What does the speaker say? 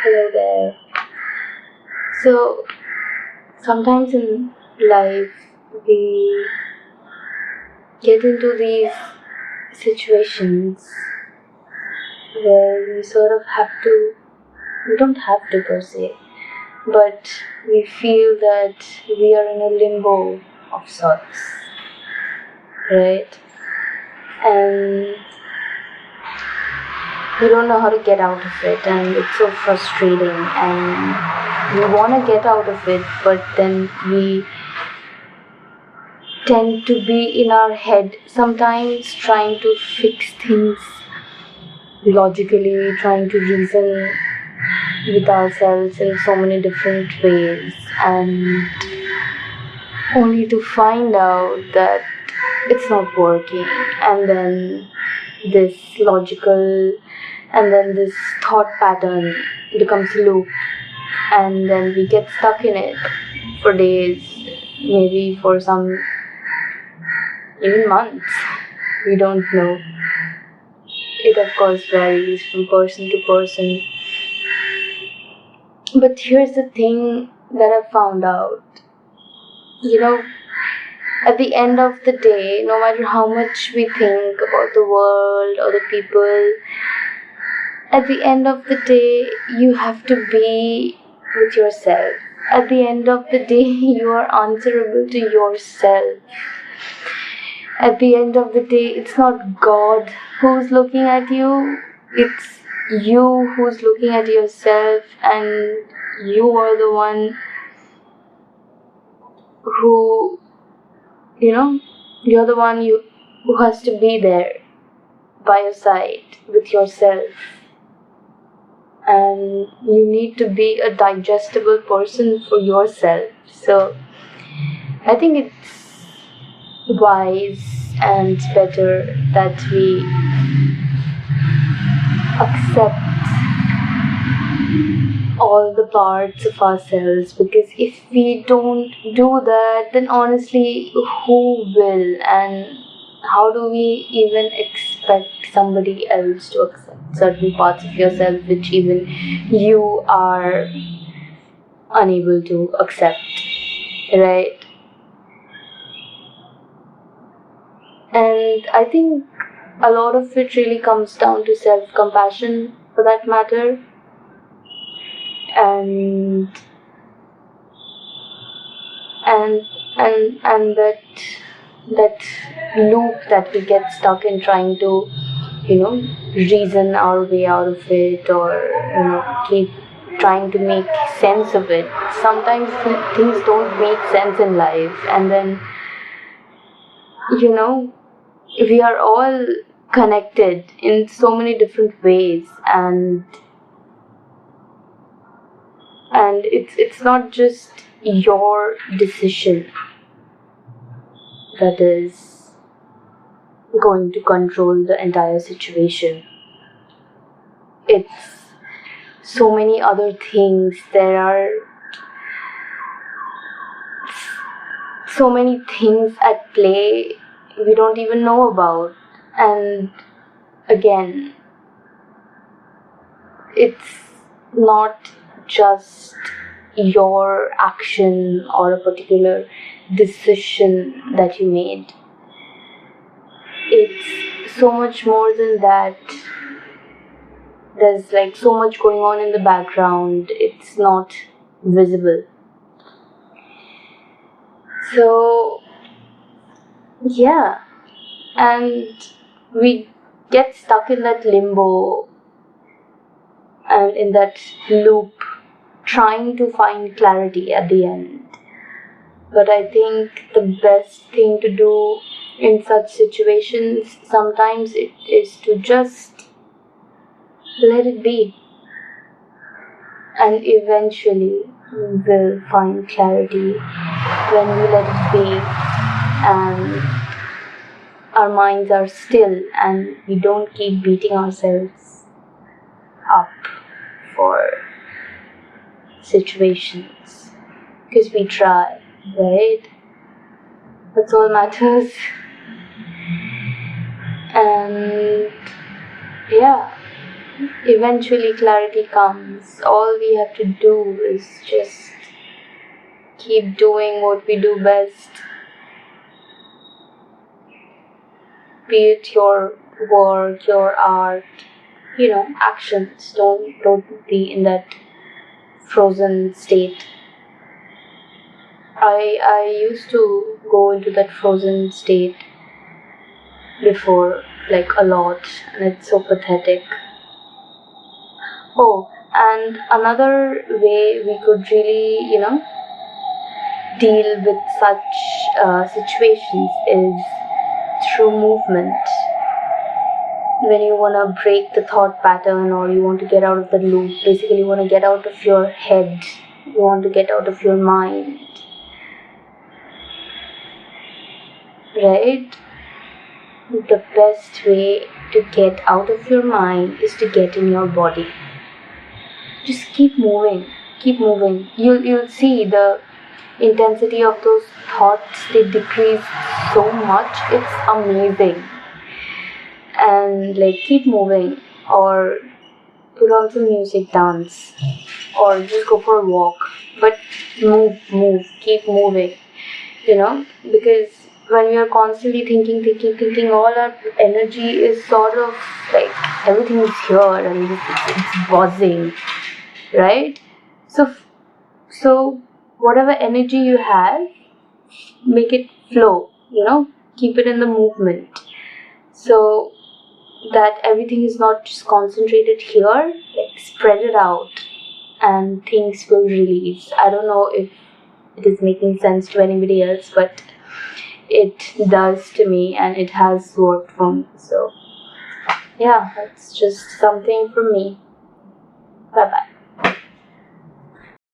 Hello there. So, sometimes in life we get into these situations where we sort of we don't have to per se, but we feel that we are in a limbo of sorts, right? And we don't know how to get out of it, and it's so frustrating, and we want to get out of it, but then we tend to be in our head sometimes trying to fix things logically, trying to reason with ourselves in so many different ways, and only to find out that it's not working. And then this logical and then this thought pattern becomes a loop, and then we get stuck in it for days, maybe for some even months. We don't know. It of course varies from person to person. But here's the thing that I found out. At the end of the day, no matter how much we think about the world or the people, at the end of the day, you have to be with yourself. At the end of the day, you are answerable to yourself. At the end of the day, it's not God who's looking at you, it's you who's looking at yourself, and you are the one who, you're the one who has to be there by your side with yourself. And you need to be a digestible person for yourself. So I think it's wise and better that we accept all the parts of ourselves, because if we don't do that, then honestly, who will? And how do we even expect somebody else to accept certain parts of yourself which even you are unable to accept, right? And I think a lot of it really comes down to self-compassion, for that matter. And that loop that we get stuck in, trying to reason our way out of it, or keep trying to make sense of it. Sometimes things don't make sense in life, and then we are all connected in so many different ways, and it's not just your decision that is going to control the entire situation. It's so many other things. There are so many things at play we don't even know about. And again, it's not just your action or a particular decision that you made. It's so much more than that. There's so much going on in the background. It's not visible. So yeah, and we get stuck in that limbo and in that loop, trying to find clarity at the end. But I think the best thing to do in such situations sometimes it is to just let it be, and eventually we'll find clarity when we let it be and our minds are still, and we don't keep beating ourselves up for situations, because we try, right? That's all matters. And yeah, eventually clarity comes. All we have to do is just keep doing what we do best. Be it your work, your art, actions. Don't be in that frozen state. I used to go into that frozen state before, like a lot, and it's so pathetic. Oh, and another way we could really, deal with such situations is through movement. When you want to break the thought pattern, or you want to get out of the loop, basically you want to get out of your head, you want to get out of your mind, right? The best way to get out of your mind is to get in your body. Just keep moving, keep moving. You'll see the intensity of those thoughts, they decrease so much. It's amazing. And like, keep moving, or put on some music, dance, or just go for a walk. But move, keep moving. Because when we are constantly thinking, all our energy is sort of like, everything is here and it's buzzing, right? So whatever energy you have, make it flow, keep it in the movement, so that everything is not just concentrated here, like spread it out and things will release. I don't know if it is making sense to anybody else, but it does to me, and it has worked for me. So yeah, that's just something from me. Bye bye.